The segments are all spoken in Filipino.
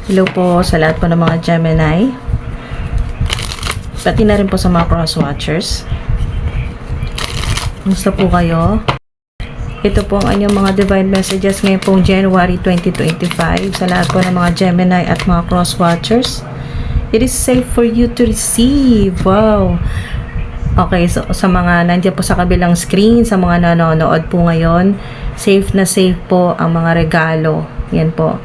Hello po sa lahat po ng mga Gemini. Pati na rin po sa mga cross-watchers. Kumusta po kayo? Ito po ang inyong mga divine messages ngayon pong January 2025 sa lahat po ng mga Gemini at mga cross-watchers. It is safe for you to receive. Wow! Okay, so sa mga nandiyan po sa kabilang screen, sa mga nanonood po ngayon, safe na safe po ang mga regalo. Yan po.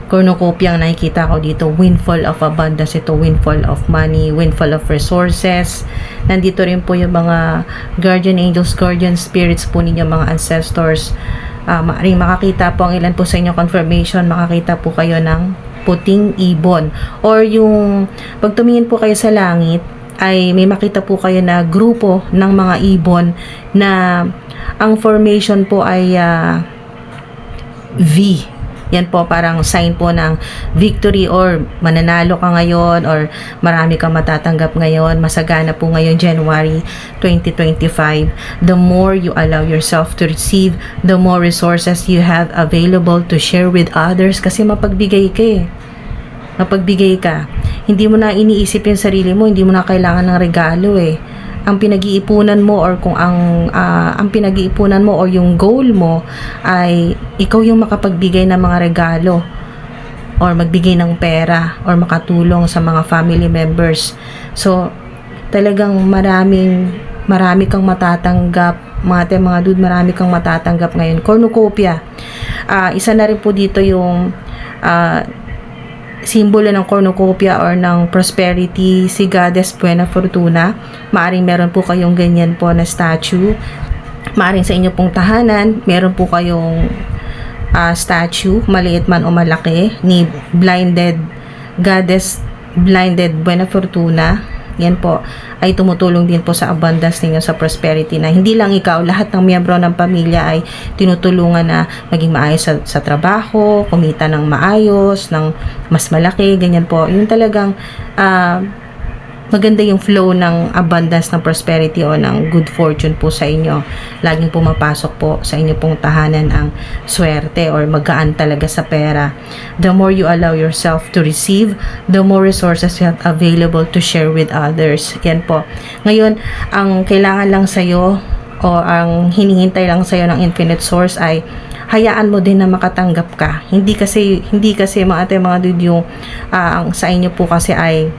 Cornucopia ang nakikita ko dito, windfall of abundance, ito windfall of money, windfall of resources. Nandito rin po yung mga guardian angels, guardian spirits po ninyo, mga ancestors. Maaaring makakita po ang ilan po sa inyo confirmation, makakita po kayo ng puting ibon. Or yung pag tumingin po kayo sa langit, ay may makita po kayo na grupo ng mga ibon na ang formation po ay V. Yan po parang sign po ng victory or mananalo ka ngayon or marami kang matatanggap ngayon. Masagana po ngayon January 2025. The more you allow yourself to receive, the more resources you have available to share with others kasi mapagbigay ka eh. Mapagbigay ka. Hindi mo na iniisip yung sarili mo, hindi mo na kailangan ng regalo eh. Ang pinag-iipunan mo or kung ang pinag-iipunan mo or yung goal mo ay ikaw yung makapagbigay ng mga regalo or magbigay ng pera or makatulong sa mga family members. So, talagang marami kang matatanggap. Mga dude, marami kang matatanggap ngayon. Cornucopia. Isa na rin po dito yung simbolo ng cornucopia or ng prosperity, si Goddess Buena Fortuna. Maaring meron po kayong ganyan po na statue. Maaring sa inyo pong tahanan, meron po kayong statue, maliit man o malaki, ni Blinded Goddess Blinded Buena Fortuna. Yan po ay tumutulong din po sa abundance ninyo, sa prosperity, na hindi lang ikaw, lahat ng miyembro ng pamilya ay tinutulungan na maging maayos sa trabaho, kumita ng maayos, ng mas malaki, ganyan po. Yun talagang maganda yung flow ng abundance, ng prosperity o ng good fortune po sa inyo. Laging pumapasok po sa inyo pong tahanan ang swerte or magaan talaga sa pera. The more you allow yourself to receive, the more resources you have available to share with others. Yan po. Ngayon, ang kailangan lang sa'yo o ang hinihintay lang sa'yo ng infinite source ay hayaan mo din na makatanggap ka. Hindi kasi mga dude, yung ang sa inyo po kasi ay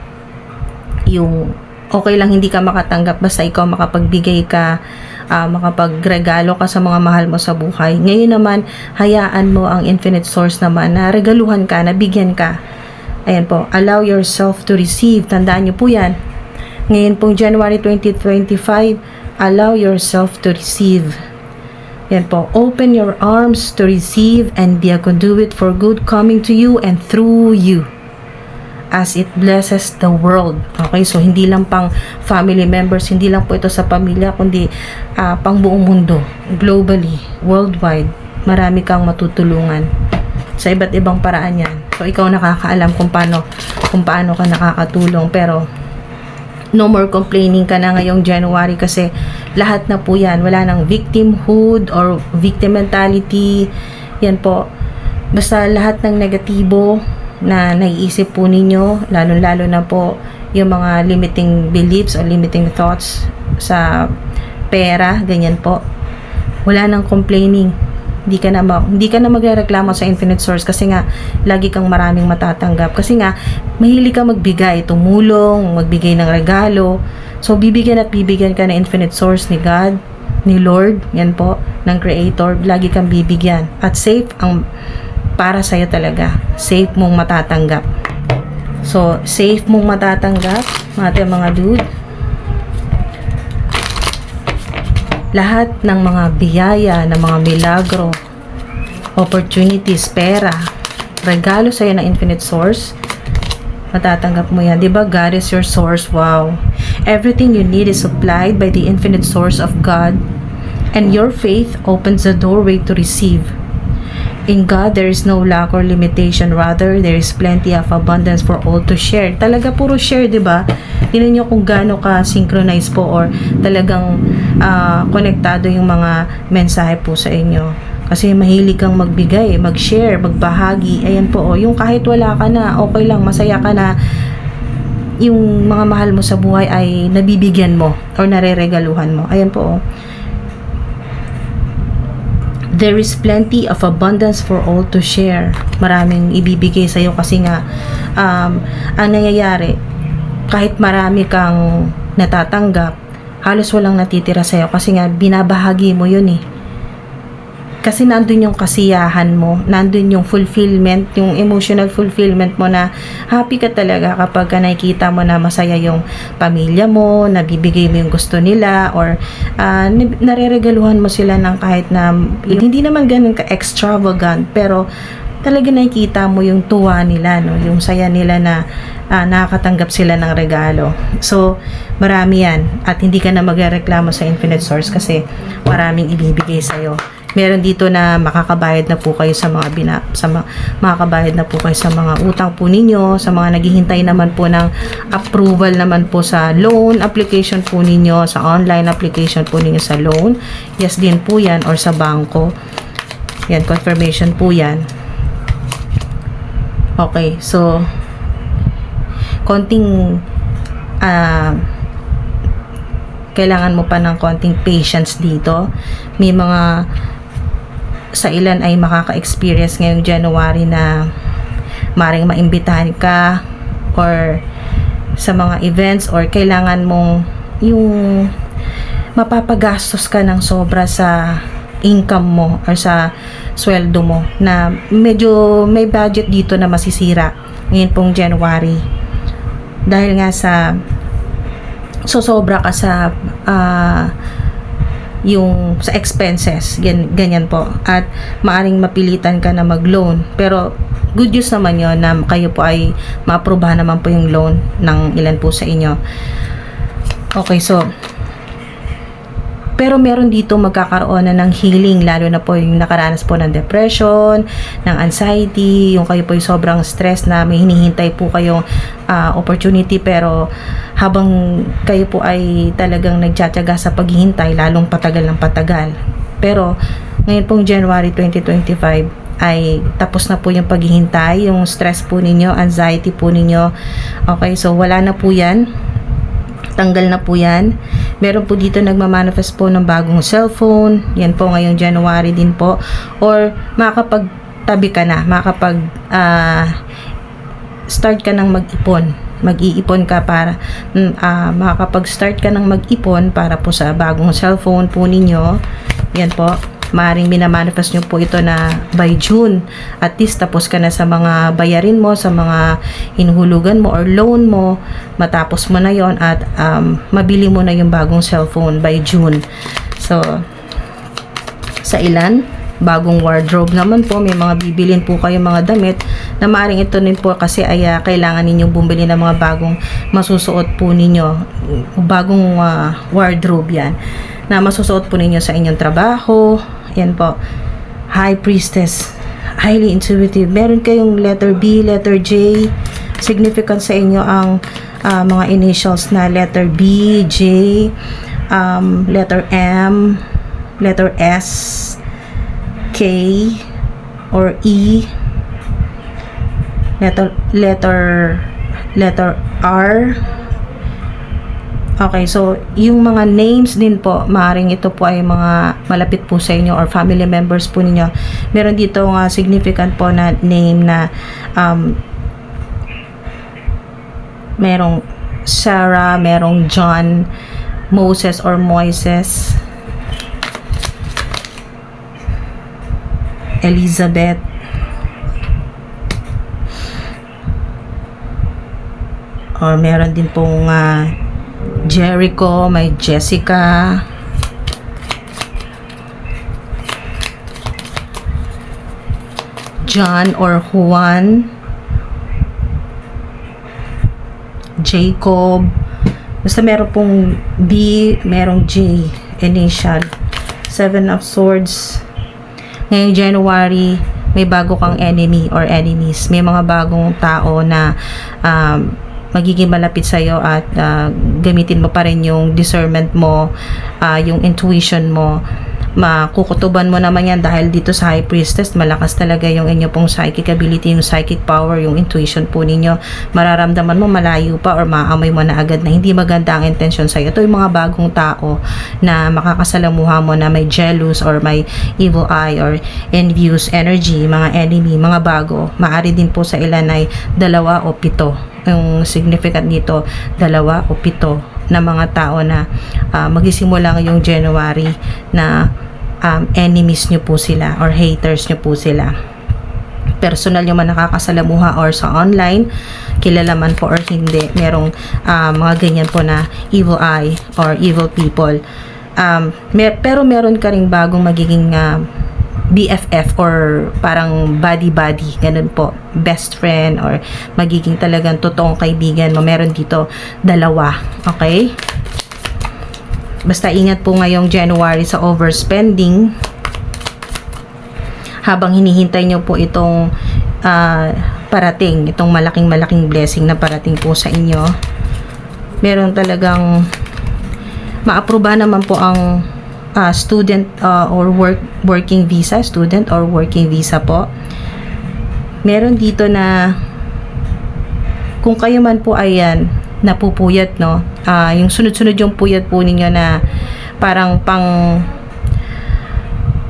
yung okay lang hindi ka makatanggap basta ikaw makapagbigay ka, makapagregalo ka sa mga mahal mo sa buhay. Ngayon naman, hayaan mo ang infinite source naman na regaluhan ka, na bigyan ka. Ayan po, allow yourself to receive. Tandaan nyo po yan. Ngayon pong January 2025, allow yourself to receive. Yan po, open your arms to receive and be a conduit for good coming to you and through you, as it blesses the world. Okay, so hindi lang pang family members, hindi lang po ito sa pamilya, kundi pang buong mundo, globally, worldwide. Marami kang matutulungan sa iba't ibang paraan yan. So ikaw nakakaalam kung paano ka nakakatulong, pero no more complaining ka na ngayong January kasi lahat na po yan. Wala nang victimhood or victim mentality. Yan po. Basta lahat ng negatibo na naiisip po ninyo, lalo na po yung mga limiting beliefs o limiting thoughts sa pera, ganyan po. Wala nang complaining. Hindi ka na magrereklamo sa infinite source kasi nga lagi kang maraming matatanggap. Kasi nga mahilig ka magbigay, tumulong, magbigay ng regalo. So bibigyan ka na infinite source ni God, ni Lord, yan po, ng Creator. Lagi kang bibigyan. At safe ang para sa'yo talaga. Safe mong matatanggap. So, safe mong matatanggap, mga dude. Lahat ng mga biyaya, ng mga milagro, opportunities, pera, regalo sa'yo ng infinite source, matatanggap mo yan. Diba? God is your source. Wow. Everything you need is supplied by the infinite source of God, and your faith opens the doorway to receive. In God, there is no lack or limitation. Rather, there is plenty of abundance for all to share. Talaga puro share, diba? Tingnan nyo kung gaano ka-synchronize po or talagang konektado yung mga mensahe po sa inyo. Kasi mahilig kang magbigay, mag-share, magbahagi. Ayan po, yung kahit wala ka na, okay lang, masaya ka na, yung mga mahal mo sa buhay ay nabibigyan mo or nareregaluhan mo. Ayan po, there is plenty of abundance for all to share. Maraming ibibigay sa'yo kasi nga, ang nangyayari, kahit marami kang natatanggap, halos walang natitira sa'yo kasi nga binabahagi mo yun eh. Kasi nandun yung kasiyahan mo, nandun yung fulfillment, yung emotional fulfillment mo na happy ka talaga kapag ka nakikita mo na masaya yung pamilya mo, nabibigay mo yung gusto nila, or nareregaluhan mo sila ng kahit na hindi naman ganun ka-extravagant, pero talaga nakikita mo yung tuwa nila, no? Yung saya nila na nakakatanggap sila ng regalo. So, marami yan. At hindi ka na magreklamo sa Infinite Source kasi maraming ibibigay sa'yo. Meron dito na makakabayad na po kayo sa mga makakabayad na po kayo sa mga utang po ninyo, sa mga naghihintay naman po ng approval naman po sa loan application po ninyo, sa online application po ninyo sa loan. Yes din po yan, or sa bangko. Yan, confirmation po yan. Okay, so konting kailangan mo pa ng konting patience dito. May mga sa ilan ay makaka-experience ngayong January na maring maimbitahan ka or sa mga events, or kailangan mong yung mapapagastos ka ng sobra sa income mo or sa sweldo mo na medyo may budget dito na masisira ngayon pong January dahil nga sa sobra ka sa yung sa expenses, ganyan po, at maaring mapilitan ka na mag-loan, pero good news naman yon na kayo po ay maaprubahan naman po yung loan ng ilan po sa inyo. Okay, so pero meron dito magkakaroon na ng healing, lalo na po yung nakaranas po ng depression, ng anxiety, yung kayo po yung sobrang stress na may hinihintay po kayong opportunity, pero habang kayo po ay talagang nagtsatsaga sa paghihintay, lalong patagal ng patagal. Pero ngayon pong January 2025 ay tapos na po yung paghihintay, yung stress po ninyo, anxiety po ninyo. Okay, so wala na po yan. Tanggal na po yan. Meron po dito nagmamanifest po ng bagong cellphone. Yan po ngayong January din po. Or makakapagtabi ka na. Start ka ng mag-ipon. Mag-iipon ka para makakapag-start ka ng mag-ipon para po sa bagong cellphone po ninyo. Yan po. Maaaring minamanifest nyo po ito na by June. At least tapos ka na sa mga bayarin mo, sa mga hinuhulugan mo or loan mo. Matapos mo na yon at mabili mo na yung bagong cellphone by June. So, sa ilan, bagong wardrobe naman po. May mga bibilin po kayo mga damit na maaaring ito din po kasi ay kailangan ninyong bumili ng mga bagong masusuot po ninyo. Bagong wardrobe yan na masusuot po ninyo sa inyong trabaho. Yan po. High Priestess. Highly intuitive. Meron kayong letter B, letter J. Significant sa inyo ang mga initials na letter B, J, letter M, letter S, K, or E, letter R. Okay, so yung mga names din po, maaaring ito po ay mga malapit po sa inyo or family members po ninyo. Meron dito nga significant po na name na merong Sarah, merong John, Moses or Moises, Elizabeth, or meron din pong Jericho, may Jessica, John or Juan, Jacob. Basta meron pong B, merong J, initial. Seven of Swords. Ngayong January, may bago kang enemy or enemies. May mga bagong tao na magiging malapit sa'yo at gamitin mo pa rin yung discernment mo, yung intuition mo. makukutuban mo naman yan dahil dito sa High Priestess, malakas talaga yung inyo pong psychic ability, yung psychic power, yung intuition po ninyo. Mararamdaman mo malayo pa or maamoy mo na agad na hindi maganda ang intensyon sa'yo. Ito yung mga bagong tao na makakasalamuha mo na may jealous or may evil eye or envious energy, mga enemy, mga bago. Maari din po sa ilan ay 2 o 7. Yung significant dito, 2 o 7 na mga tao na magsisimula ngayong January na enemies nyo po sila or haters nyo po sila. Personal nyo man nakakasalamuha or sa online, kilala man po or hindi, merong mga ganyan po na evil eye or evil people. Pero meron ka ring bagong magiging BFF or parang buddy-buddy, ganun po, best friend or magiging talagang totoong kaibigan mo. Meron dito 2, okay? Basta ingat po ngayong January sa overspending. Habang hinihintay nyo po itong parating, itong malaking blessing na parating po sa inyo, meron talagang maaprubahan naman po ang student or working visa, student or working visa po. Meron dito na kung kayo man po ayan napupuyat, no, yung sunod-sunod yung puyat po ninyo na parang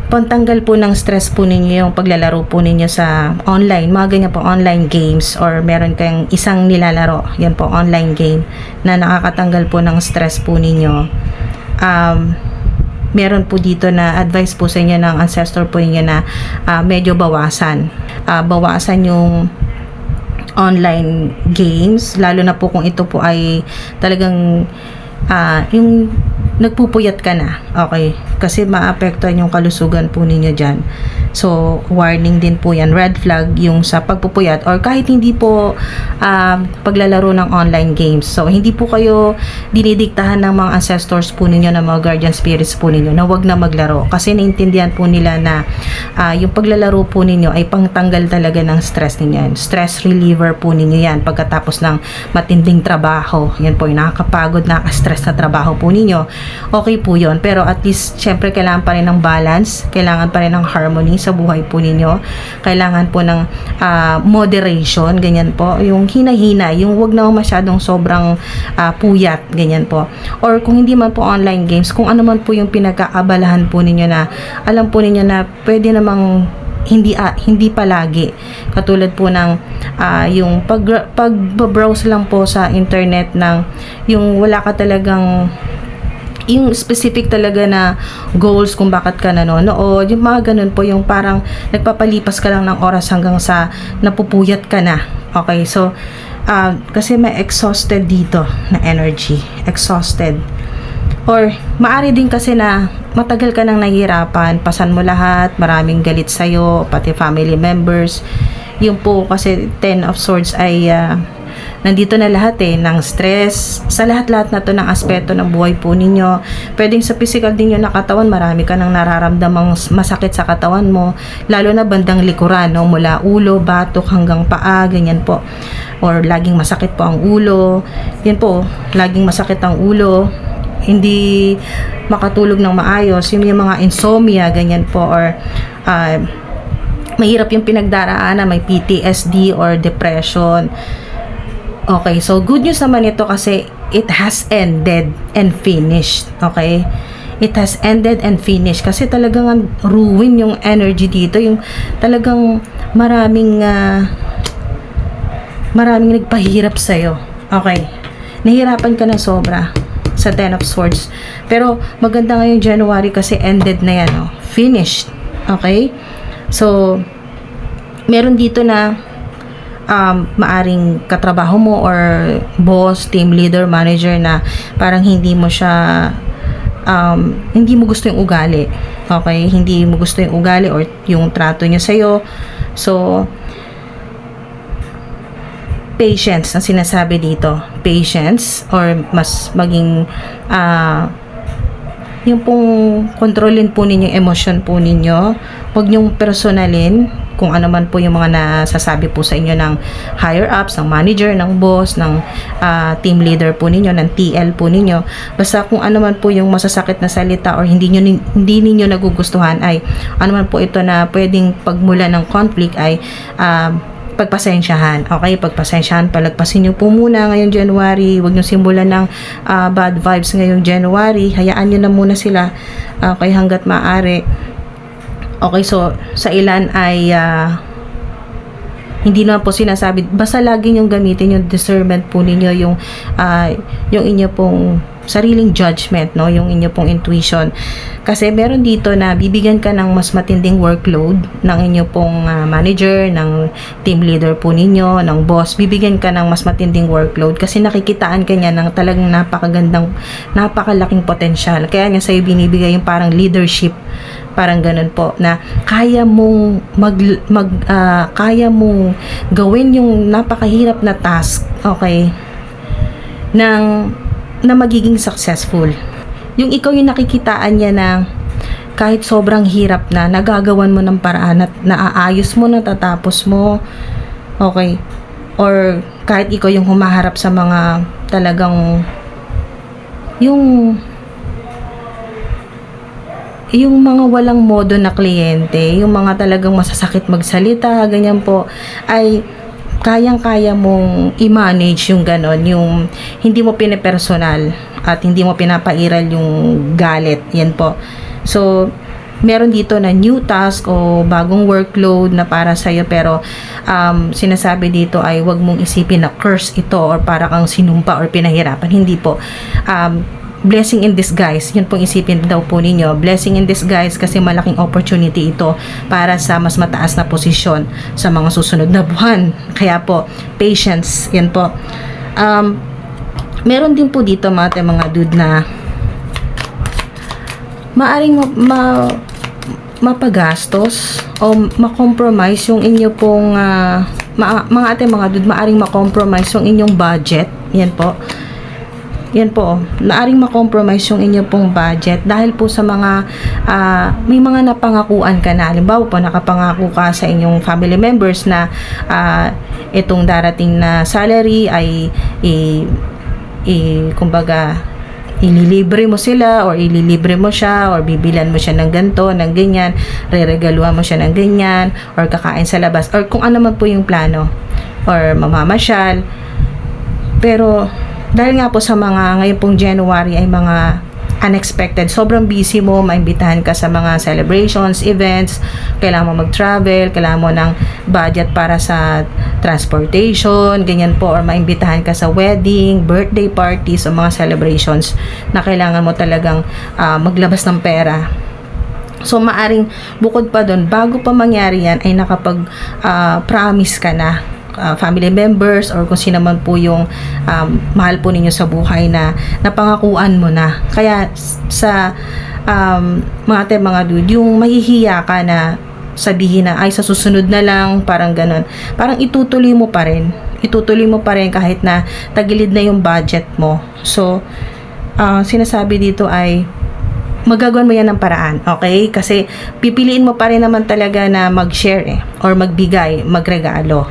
pantanggal po ng stress po ninyo yung paglalaro po ninyo sa online, mga ganyan po, online games, or meron kayong isang nilalaro, yan po, online game na nakakatanggal po ng stress po ninyo. Meron po dito na advice po sa inyo ng ancestor po ninyo na medyo bawasan yung online games, lalo na po kung ito po ay talagang yung nagpupuyat ka na, okay, kasi maapektuhan yung kalusugan po ninyo dyan. So warning din po yan, red flag yung sa pagpupuyat or kahit hindi po paglalaro ng online games. So hindi po kayo dinidiktahan ng mga ancestors po ninyo, ng mga guardian spirits po ninyo na wag na maglaro, kasi naintindihan po nila na yung paglalaro po ninyo ay pangtanggal talaga ng stress ninyo. Stress reliever po ninyo yan pagkatapos ng matinding trabaho. Yan po yung nakakapagod, nakaka-stress na trabaho po ninyo. Okay po yun, pero at least syempre kailangan pa rin ng balance, kailangan pa rin ng harmony sa buhay po ninyo, kailangan po ng moderation, ganyan po, yung hina-hina, yung wag na masyadong sobrang puyat, ganyan po. Or kung hindi man po online games, kung ano man po yung pinagkaabalahan po ninyo na alam po ninyo na pwede namang hindi palagi, katulad po ng yung pag-browse lang po sa internet ng yung wala ka talagang yung specific talaga na goals kung bakit ka nanonood, yung mga ganun po, yung parang nagpapalipas ka lang ng oras hanggang sa napupuyat ka na. Okay, so kasi may exhausted dito na energy, exhausted. Or maari din kasi na matagal ka nang nahihirapan, pasan mo lahat, maraming galit sa'yo, pati family members. Yung po kasi 10 of Swords ay nandito na lahat ng stress, sa lahat-lahat na to ng aspeto ng buhay po ninyo. Pwedeng sa physical din yung nakatawan, marami ka nang nararamdamang masakit sa katawan mo, lalo na bandang likuran, no? Mula ulo, batok hanggang paa, ganyan po. Or laging masakit po ang ulo, yan po, laging masakit ang ulo, hindi makatulog ng maayos, yung mga insomnia, ganyan po, or mahirap yung pinagdaraanan, may PTSD or depression. Okay, so good news naman ito kasi it has ended and finished. Okay, it has ended and finished kasi talagang ruin yung energy dito, yung talagang maraming nagpahirap sa'yo. Okay, nahirapan ka na sobra sa 10 of Swords, pero maganda ngayong January kasi ended na yan, finished. Okay, so meron dito na maaring katrabaho mo or boss, team leader, manager na parang hindi mo siya hindi mo gusto yung ugali. Okay, hindi mo gusto yung ugali or yung trato niya sa'yo. So patience ang sinasabi dito, patience, or mas maging yung pong kontrolin po ninyo yung emosyon po ninyo, huwag nyong personalin kung ano man po yung mga nasasabi po sa inyo ng higher ups, ng manager, ng boss, ng team leader po ninyo, ng TL po ninyo. Basta kung ano man po yung masasakit na salita or hindi ninyo nagugustuhan, ay ano man po ito na pwedeng pagmula ng conflict, ay pagpasensyahan. Okay, pagpasensyahan, palagpasin nyo po muna ngayong January. Huwag nyo simulan ng bad vibes ngayong January. Hayaan nyo na muna sila, okay, hanggat maaari. Okay, so sa ilan ay hindi naman po sinasabi, basta lagi nyong gamitin yung discernment po ninyo, yung inyo pong sariling judgment, no, yung inyo pong intuition. Kasi meron dito na bibigyan ka ng mas matinding workload ng inyo pong manager, ng team leader po ninyo, ng boss. Bibigyan ka ng mas matinding workload kasi nakikitaan ka niya ng talagang napakalaking potensyal. Kaya niya sa'yo binibigay yung parang leadership, parang ganun po, na kaya mong kaya mong gawin yung napakahirap na task, okay, na magiging successful. Yung ikaw yung nakikitaan niya na kahit sobrang hirap na, nagagawan mo ng paraan at naaayos mo, natatapos mo, okay, or kahit ikaw yung humaharap sa mga talagang yung mga walang modo na kliyente, yung mga talagang masasakit magsalita, ganyan po, ay kayang-kaya mong i-manage yung ganon, yung hindi mo pinipersonal at hindi mo pinapairal yung galit, yan po. So, meron dito na new task o bagong workload na para sa'yo, pero sinasabi dito ay wag mong isipin na curse ito or para kang sinumpa or pinahirapan, hindi po. Blessing in disguise, yun pong isipin daw po ninyo, blessing in disguise, kasi malaking opportunity ito para sa mas mataas na posisyon sa mga susunod na buwan. Kaya po, patience, yan po. Meron din po dito mga dude na maaring mapagastos o makompromise yung inyo pong mga dude, maaring makompromise yung inyong budget, yan po. Yan po, naaring makompromise yung inyo pong budget dahil po sa mga may mga napangakuan ka na. Halimbawa po, nakapangako ka sa inyong family members na itong darating na salary ay kumbaga ililibre mo sila or ililibre mo siya or bibilan mo siya ng ganto, ng ganyan, reregaluhan mo siya ng ganyan, or kakain sa labas, or kung ano man po yung plano, or mamamasyal. Pero dahil nga po sa mga ngayon pong January ay mga unexpected, sobrang busy mo, maimbitahan ka sa mga celebrations, events, kailangan mo mag-travel, kailangan mo ng budget para sa transportation, ganyan po, or maimbitahan ka sa wedding, birthday parties, o mga celebrations na kailangan mo talagang maglabas ng pera. So, maaring bukod pa doon, bago pa mangyari yan, ay nakapag-promise ka na family members or kung sino man po yung mahal po ninyo sa buhay na napangakuan mo na. Kaya sa mga dude, yung mahihiya ka na sabihin na ay sa susunod na lang, parang ganon, parang itutuloy mo pa rin kahit na tagilid na yung budget mo. So sinasabi dito ay magagawan mo yan ng paraan, okay? Kasi pipiliin mo pa rin naman talaga na mag-share or magbigay, magregalo,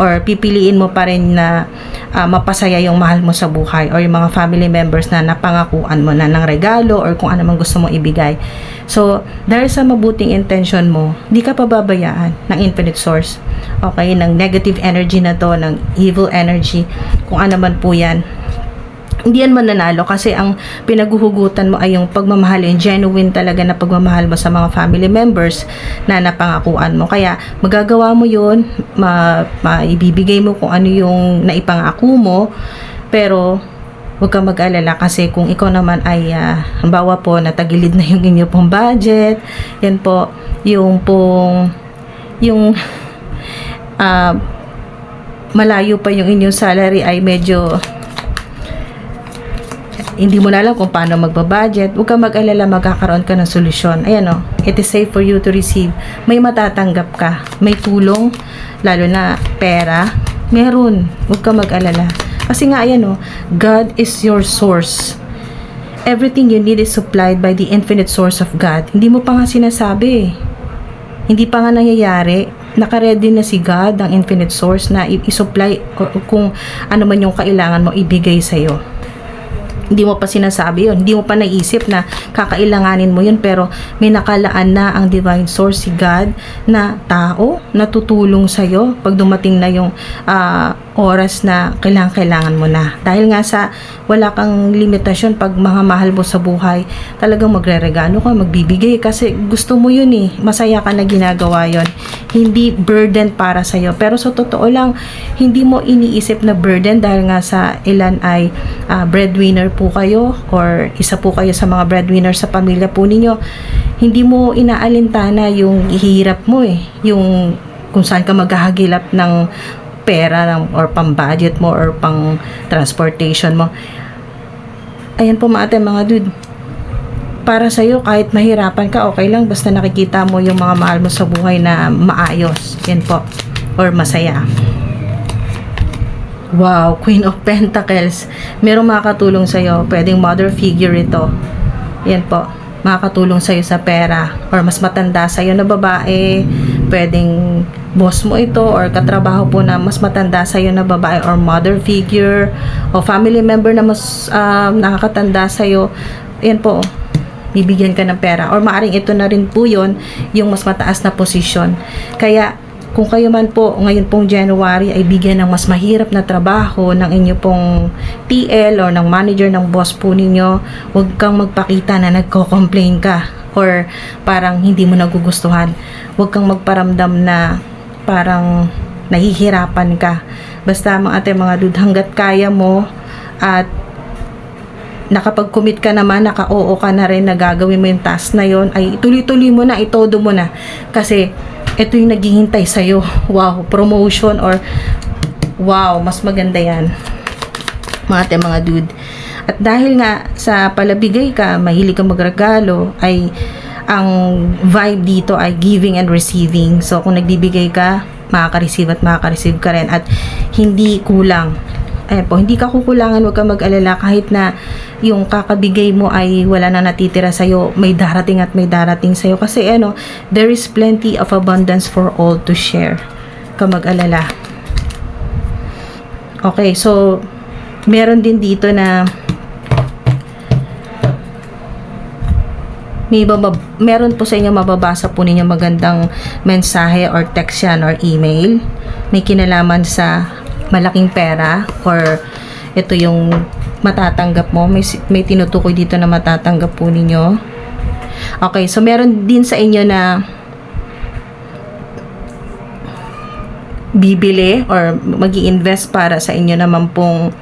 or pipiliin mo pa rin na mapasaya yung mahal mo sa buhay or yung mga family members na napangakuan mo na ng regalo or kung ano man gusto mo ibigay. So, dahil sa mabuting intention mo, di ka pababayaan ng infinite source, okay? Ng negative energy na to, ng evil energy, kung ano man po yan. Hindi yan mananalo kasi ang pinaguhugutan mo ay yung pagmamahal, yung genuine talaga na pagmamahal mo sa mga family members na napangakuan mo. Kaya magagawa mo yun, maibibigay mo kung ano yung naipangako mo, pero huwag kang mag-alala kasi kung ikaw naman ay halimbawa po natagilid na yung inyo pong budget, yan po yung malayo pa yung inyong salary, ay medyo hindi mo na alam kung paano magbabudget, huwag kang mag-alala, magkakaroon ka ng solusyon. Ayan o, it is safe for you to receive. May matatanggap ka, may tulong, lalo na pera, meron, huwag kang mag-alala. Kasi nga ayan o, God is your source. Everything you need is supplied by the infinite source of God. Hindi mo pa nga sinasabi, hindi pa nga nangyayari, Naka-ready na si God, ang infinite source, na i-supply kung ano man yung kailangan mo ibigay sa'yo. Hindi mo pa sinasabi yun, hindi mo pa naisip na kakailanganin mo yun, pero may nakalaan na ang divine source, si God, na tao na tutulong sa'yo pag dumating na yung oras na kailangan mo na. Dahil nga sa wala kang limitasyon pag mga mahal mo sa buhay, talagang magre-regalo ka, magbibigay kasi gusto mo yun eh, masaya ka na ginagawa yun, hindi burden para sa'yo. Pero sa totoo lang, hindi mo iniisip na burden dahil nga sa ilan ay breadwinner po kayo or isa po kayo sa mga breadwinner sa pamilya po ninyo. Hindi mo inaalintana yung hirap mo eh, yung kung saan ka maghahagilap ng pera or pang budget mo or pang transportation mo. Ayan po mga dude, para sa'yo kahit mahirapan ka, okay lang basta nakikita mo yung mga mahal mo sa buhay na maayos, yan po, or masaya. Wow, Queen of Pentacles. Merong makakatulong sa'yo. Pwedeng mother figure ito. Yan po. Makakatulong sa'yo sa pera. Or mas matanda sa'yo na babae. Pwedeng boss mo ito or katrabaho po na mas matanda sa'yo na babae or mother figure o family member na mas nakakatanda sa'yo. Yan po. Bibigyan ka ng pera. Or maaring ito na rin po yun, yung mas mataas na posisyon. Kaya kung kayo man po ngayon pong January ay bigyan ng mas mahirap na trabaho ng inyo pong TL or ng manager ng boss po ninyo, huwag kang magpakita na nagko-complain ka or parang hindi mo nagugustuhan. Huwag kang magparamdam na parang nahihirapan ka. Basta mga dude, hanggat kaya mo at nakapag-commit ka naman, naka-oo ka na rin na gagawin mo yung task na yon, ay tuloy-tuloy mo na, itodo mo na. Kasi ito yung naghihintay sa'yo. Wow, promotion or wow, mas maganda yan. Mga dude. At dahil nga sa palabigay ka, mahilig kang magregalo, ay ang vibe dito ay giving and receiving. So, kung nagbibigay ka, makaka-receive at makaka-receive ka rin. At hindi kulang. Ayan po, hindi ka kukulangan, huwag kang mag-alala kahit na yung kakabigay mo ay wala na natitira sa'yo, may darating at may darating sa'yo. Kasi there is plenty of abundance for all to share. Huwag kang mag-alala. Okay, so meron din dito na meron po sa inyo mababasa po ninyo magandang mensahe or text yan or email. May kinalaman sa malaking pera or ito yung matatanggap mo, may tinutukoy dito na matatanggap po ninyo. Okay, so meron din sa inyo na bibili or magi-invest para sa inyo naman pong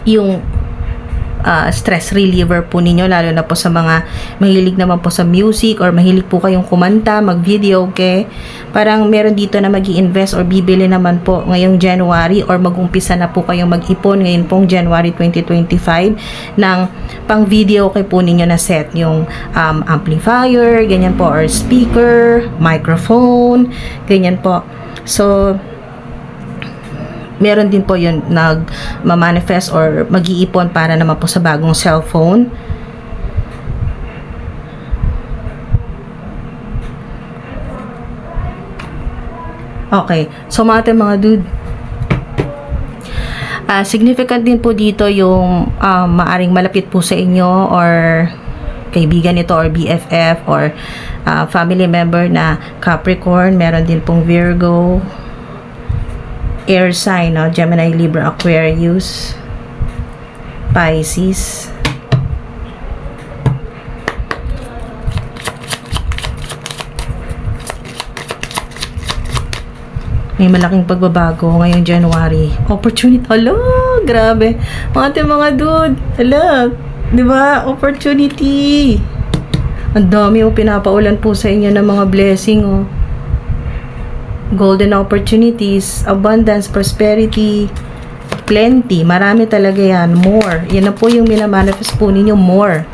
yung stress reliever po ninyo, lalo na po sa mga mahilig naman po sa music or mahilig po kayong kumanta, mag-video, okay? Parang meron dito na magi-invest or bibili naman po ngayong January or mag-umpisa na po kayong mag-ipon ngayon pong January 2025 ng pang-video kay po ninyo na set, yung amplifier, ganyan po, or speaker, microphone, ganyan po. So, meron din po yun nag-manifest or mag-iipon para naman po sa bagong cellphone. Okay, so mga dude, significant din po dito yung maaring malapit po sa inyo or kaibigan nito or BFF or family member na Capricorn. Meron din pong Virgo, air sign, Gemini, Libra, Aquarius, Pisces. May malaking pagbabago ngayong January. Opportunity. Hala, grabe. Mga dude. Hala, di ba? Opportunity. Ang dami pinapaulan po sa inyo ng mga blessing, golden opportunities, abundance, prosperity, plenty. Marami talaga yan. More. Yan na po yung minamanifest po ninyo, more.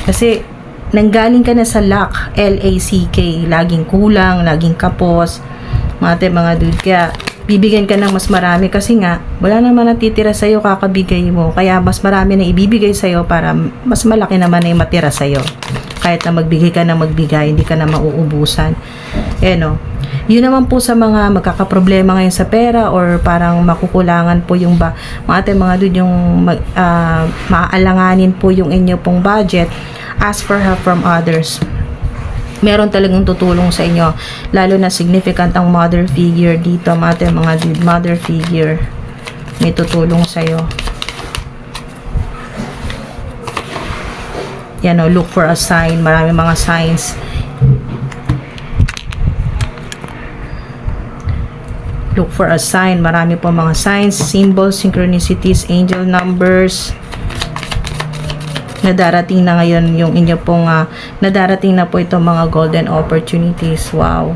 Kasi, nanggaling ka na sa lack, L-A-C-K. Laging kulang, laging kapos. Mga dude. Kaya, bibigyan ka ng mas marami kasi nga, wala naman natitira sa'yo, kakabigay mo. Kaya, mas marami na ibibigay sa'yo para mas malaki naman na yung matira sa'yo. Kahit na magbigay ka na magbigay, hindi ka na mauubusan. No? Yun naman po sa mga magkakaproblema ngayon sa pera or parang makukulangan po yung mga dude, yung maaalanganin po yung inyo pong budget, ask for help from others. Meron talagang tutulong sa inyo, lalo na significant ang mother figure dito, mga dude, mother figure. May tutulong sa'yo. Yan o, look for a sign. Marami mga signs. Look for a sign. Marami po mga signs, symbols, synchronicities, angel numbers. Nadarating na ngayon yung inyo pong nadarating na po itong mga golden opportunities. Wow.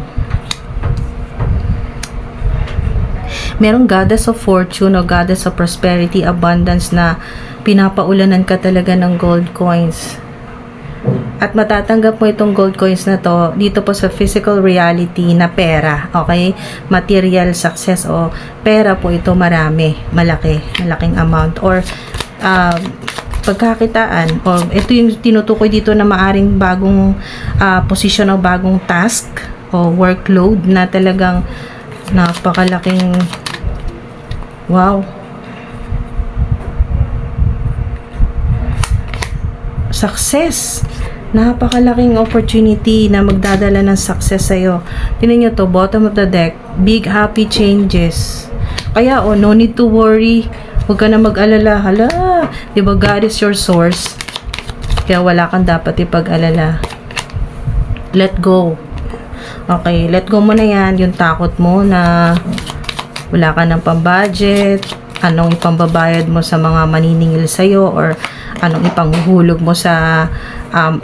Merong goddess of fortune o goddess of prosperity, abundance na pinapaulanan ka talaga ng gold coins. At matatanggap mo itong gold coins na to dito po sa physical reality na pera, okay? Material success o pera po ito, malaking amount or pagkakitaan, o ito yung tinutukoy dito na maaring bagong position o bagong task o workload na talagang napakalaking, wow, success. Napakalaking opportunity na magdadala ng success sa'yo. Tingnan nyo to, bottom of the deck, big happy changes. Kaya no need to worry. Huwag ka na mag-alala. Hala, diba God is your source? Kaya wala kang dapat ipag-alala. Let go. Okay, let go mo na yan. Yung takot mo na wala ka ng pambudget, anong ipambabayad mo sa mga maniningil sa'yo, or anong ipanghuhulog mo sa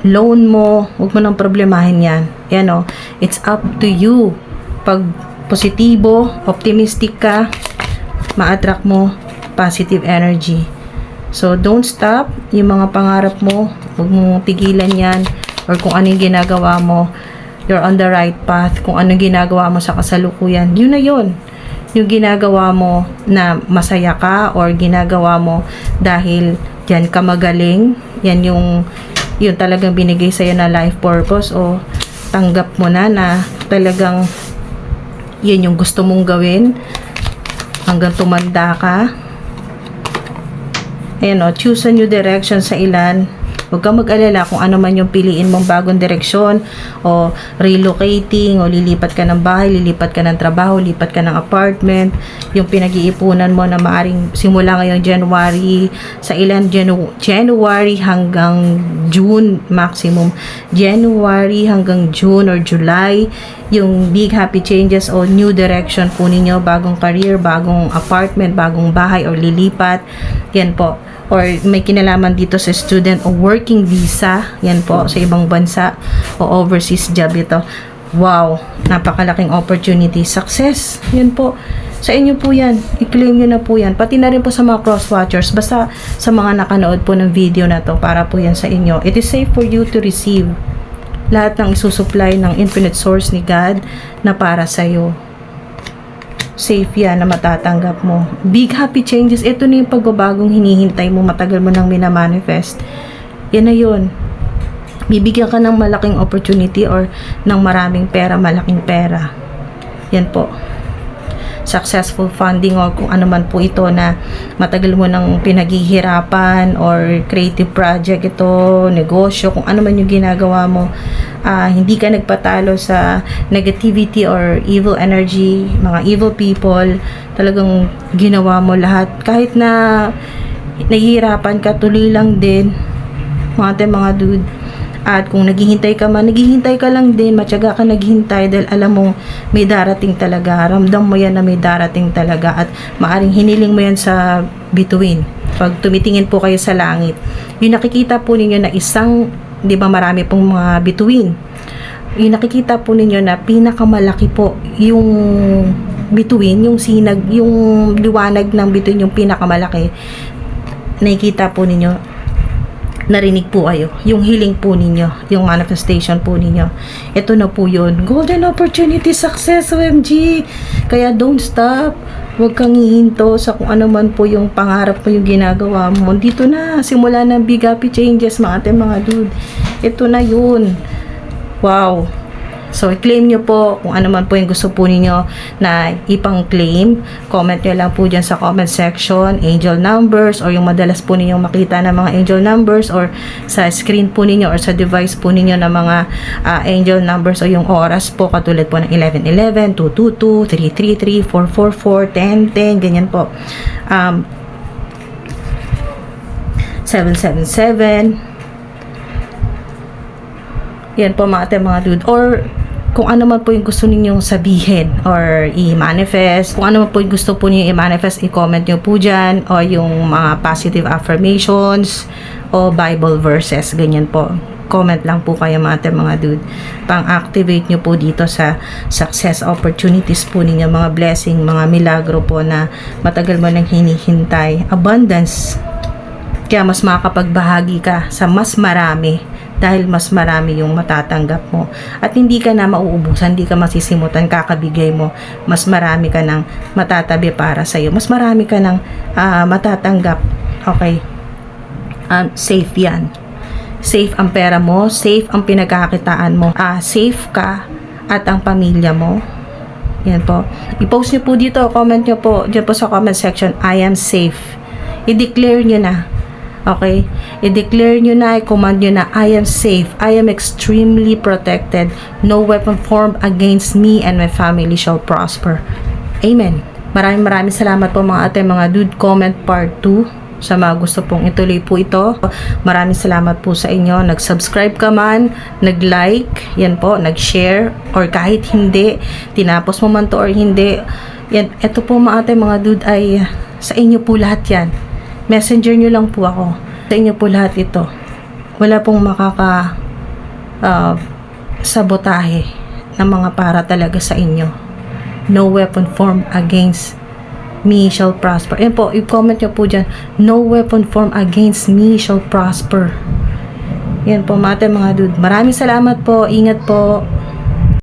loan mo. Huwag mo nang problemahin yan. Yan o, it's up to you. Pag positibo, optimistic ka, ma-attract mo positive energy. So, don't stop. Yung mga pangarap mo, huwag mong tigilan yan. Or kung ano yung ginagawa mo, you're on the right path. Kung ano yung ginagawa mo sa kasalukuyan, yun na yun. Yung ginagawa mo na masaya ka, or ginagawa mo dahil yan ka magaling, yan yung talagang binigay sa'yo na life purpose, o tanggap mo na talagang yun yung gusto mong gawin hanggang tumanda ka. Ayan o, choose a new direction sa ilan. Huwag kang mag-alala kung ano man yung piliin mong bagong direksyon, o relocating, o lilipat ka ng bahay, lilipat ka ng trabaho, lipat ka ng apartment, yung pinag-iipunan mo na maaring simula ngayong January, sa ilan January hanggang June maximum, January hanggang June or July, yung big happy changes o new direction po ninyo, bagong career, bagong apartment, bagong bahay, or lilipat, yan po. Or may kinalaman dito sa student o working visa, yan po, sa ibang bansa o overseas job ito. Wow, napakalaking opportunity, success, yan po. Sa inyo po yan, i-claim nyo na po yan. Pati na rin po sa mga cross-watchers, basta sa mga nakanood po ng video na to, para po yan sa inyo. It is safe for you to receive lahat ng isusupply ng infinite source ni God na para sa'yo. Safe yan na matatanggap mo. Big happy changes. Ito na yung pagbabagong hinihintay mo, matagal mo nang minamanifest. Yan na yun. Bibigyan ka ng malaking opportunity or ng maraming pera, malaking pera. Yan po. Successful funding o kung ano man po ito na matagal mo nang pinaghihirapan, or creative project ito, negosyo, kung ano man yung ginagawa mo. Hindi ka nagpatalo sa negativity or evil energy, mga evil people. Talagang ginawa mo lahat. Kahit na nahihirapan ka, tuloy lang din, mga dude. At kung naghihintay ka man, naghihintay ka lang din, matyaga ka naghihintay dahil alam mong may darating talaga. Ramdam mo yan na may darating talaga, at maaring hiniling mo yan sa bituin. Pag tumitingin po kayo sa langit, yung nakikita po ninyo na isang, di ba marami pong mga bituin, yung nakikita po ninyo na pinakamalaki po yung bituin, yung sinag, yung liwanag ng bituin, yung pinakamalaki, nakikita po ninyo, narinig po kayo, yung healing po ninyo, yung manifestation po ninyo. Ito na po yun. Golden opportunity, success, OMG! Kaya don't stop. Huwag kang hihinto sa kung ano man po yung pangarap mo, yung ginagawa mo. Dito na, simula ng big happy changes, mga dude. Ito na yun. Wow. So, i-claim nyo po kung ano man po yung gusto po ninyo na ipang-claim. Comment nyo lang po dyan sa comment section, angel numbers, or yung madalas po ninyong makita ng mga angel numbers, or sa screen po ninyo, or sa device po ninyo ng mga angel numbers, o yung oras po, katulad po ng 1111, 222, 333, 444, 1010, ganyan po. 777, yan po mga dude. Or kung ano man po yung gusto ninyong sabihin or i-manifest, kung ano man po yung gusto po niyo i-manifest, i-comment nyo po dyan, o yung mga positive affirmations o Bible verses, ganyan po. Comment lang po kayo mga dude. Pang-activate nyo po dito sa success opportunities po ninyo, mga blessing, mga milagro po na matagal mo nang hinihintay. Abundance. Kaya mas makakapagbahagi ka sa mas marami, dahil mas marami yung matatanggap mo. At hindi ka na mauubusan, hindi ka masisimutan, kakabigay mo. Mas marami ka ng matatabi para sa'yo. Mas marami ka ng matatanggap. Okay? Safe yan. Safe ang pera mo, safe ang pinagkakitaan mo. Safe ka at ang pamilya mo. Yan po. I-post nyo po dito, comment nyo po, dyan po sa comment section, I am safe. I-declare nyo na. Okay? I-declare nyo na, i-command nyo na, I am safe, I am extremely protected, no weapon formed against me and my family shall prosper. Amen. Maraming salamat po mga dude. Comment part 2 sa mga gusto pong ituloy po ito. Maraming salamat po sa inyo. Nag-subscribe ka man, nag-like, yan po, nag-share, or kahit hindi, tinapos mo man to or hindi, yan, ito po mga dude ay sa inyo po lahat yan. Messenger nyo lang po ako. Sa inyo po lahat ito. Wala pong sabotahe ng mga para talaga sa inyo. No weapon formed against me shall prosper. Yan po, i-comment nyo po dyan. No weapon formed against me shall prosper. Yan po mga dude. Maraming salamat po. Ingat po.